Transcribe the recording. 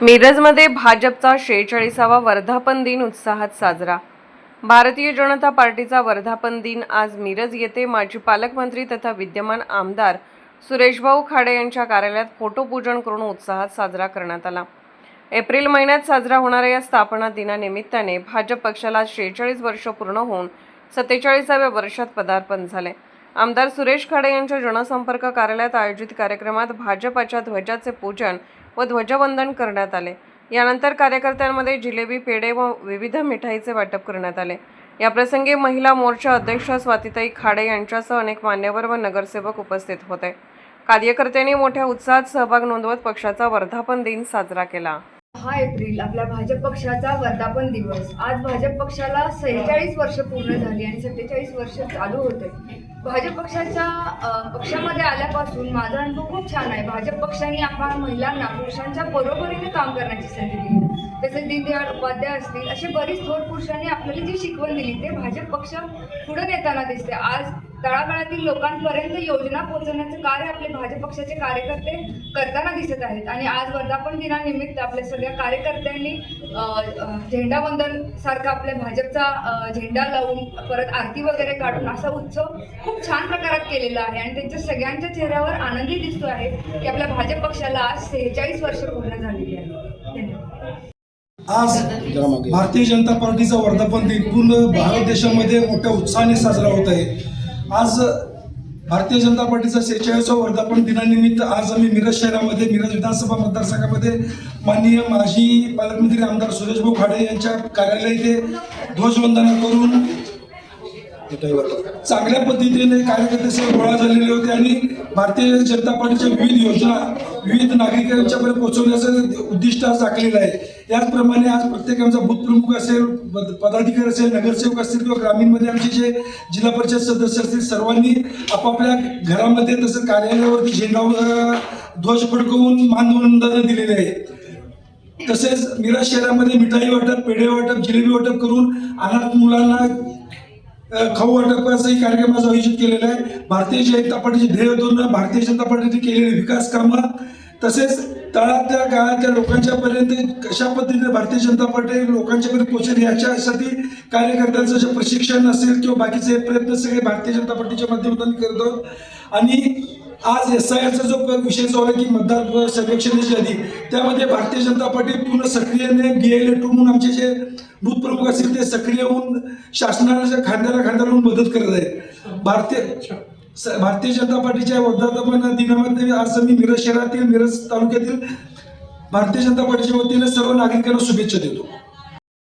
मिरजमध्ये भाजपचा 46वा वर्धापन दिन उत्साहात साजरा। भारतीय जनता पार्टीचा वर्धापन दिन आज मिरज येथे माजी पालकमंत्री तथा विद्यमान आमदार सुरेशभाऊ खाडे यांच्या कार्यालयात फोटोपूजन करून उत्साहात साजरा करण्यात आला। एप्रिल महिन्यात साजरा होणाऱ्या या स्थापना दिनानिमित्ताने भाजप पक्षाला 46 वर्ष पूर्ण होऊन 47व्या वर्षात पदार्पण झाले। आमदार सुरेश खाडे यांच्या जनसंपर्क कार्यालयात आयोजित कार्यक्रमात भाजपच्या ध्वजाचे पूजन व ध्वजवंदन करण्यात आले। यानंतर कार्यकर्त्यांमध्ये जिलेबी, पेढे व विविध मिठाईचे वाटप करण्यात आले। या प्रसंगी महिला मोर्चा अध्यक्ष स्वातीताई खाडे यांच्यासह अनेक मान्यवर व नगरसेवक उपस्थित होते। कार्यकर्त्यांनी मोठ्या उत्साहात सहभाग नोंदवत पक्षाचा वर्धापन दिन साजरा केला। 6 एप्रिल आपल्या भाजप पक्षाचा वर्धापन दिवस। आज भाजप पक्षाला 46 वर्ष पूर्ण झाली आणि 47 वर्ष चालू होते। भाजप पक्षामध्ये आल्यापासून माझा अनुभव खूप छान आहे। भाजप पक्षाने आपण महिलांना पुरुषांच्या बरोबरीने काम करण्याची संधी दिली। तसेच दीनदयाळ उपाध्याय असतील असे बरीच थोर पुरुषांनी आपल्याला जी शिकवण दिली ते भाजप पक्ष पुढे नेताना दिसते। आज तळागाळातील लोकांपर्यंत योजना पोहोचवण्याचे कार्य आपले भाजप पक्षाचे कार्यकर्ते करताना दिसत आहेत। आणि आज वर्धापन दिनानिमित्त आपल्या सगळ्या कार्यकर्त्यांनी झेंडावंदन सारखा आपल्या भाजपचा झेंडा लावून परत आरती वगैरे काढून असा उत्सव खूप छान प्रकारात केलेला आहे। आणि त्यांच्या सगळ्यांच्या चेहऱ्यावर आनंदी दिसतो आहे की आपल्या भाजप पक्षाला आज 46 वर्ष पूर्ण झालेली आहे। आज भारतीय जनता पार्टीचा वर्धापन दिन पूर्ण भारत देशामध्ये मोठ्या उत्साहाने साजरा होत आहे। आज भारतीय जनता पार्टीचा 46वा वर्धापन दिनानिमित्त आज आम्ही मिरज शहरामध्ये मिरज विधानसभा मतदारसंघामध्ये माननीय माजी पालकमंत्री आमदार सुरेशभाऊ खाडे यांच्या कार्यालय इथे ध्वजवंदना करून चांगल्या पद्धतीने कार्यकर्ते सर्व गोळा झालेले होते आणि भारतीय जनता पार्टीच्या विविध योजना विविध नागरिकांच्यापर्यंत पोहोचवण्याचं उद्दिष्ट आज आखलेलं आहे। याचप्रमाणे आज प्रत्येकाचा बूथ प्रमुख असेल, पदाधिकारी असेल, नगरसेवक असतील किंवा ग्रामीणमध्ये आमचे जे जिल्हा परिषद सदस्य असतील सर्वांनी आपापल्या घरामध्ये तसंच कार्यालयावरती झेंडा ध्वज फडकवून मानवंदना दिलेले आहे। तसेच मिरज शहरामध्ये मिठाई वाटप, पेढे वाटप, जिलेबी वाटप करून अनाथ मुलांना खाऊ वाटपाचाही कार्यक्रम आज आयोजित केलेला आहे। भारतीय जनता पार्टीचे ध्येय धोरण, भारतीय जनता पार्टीने केलेले विकास कामं तसेच तळातल्या गाळातल्या लोकांच्या पर्यंत कशा पद्धतीने भारतीय जनता पार्टी लोकांच्यापर्यंत पोहोचेल याच्यासाठी कार्यकर्त्यांचं जे प्रशिक्षण असेल किंवा बाकीचे प्रयत्न सगळे भारतीय जनता पार्टीच्या माध्यमातून करत आहोत। आणि आज SIRचा जो विषय चालू आहे की मतदार सर्वेक्षणाची यादी, त्यामध्ये भारतीय जनता पार्टी पूर्ण सक्रियने BLA 2 म्हणून आमचे जे बूथ प्रमुख असतील ते सक्रिय होऊन शासनाच्या खांद्याला खांदा लावून मदत करत आहेत। भारतीय जनता पार्टीच्या वर्धापन दिनामध्ये आज आम्ही मिरज शहरातील, मिरज तालुक्यातील भारतीय जनता पार्टीच्या वतीने सर्व नागरिकांना शुभेच्छा देतो।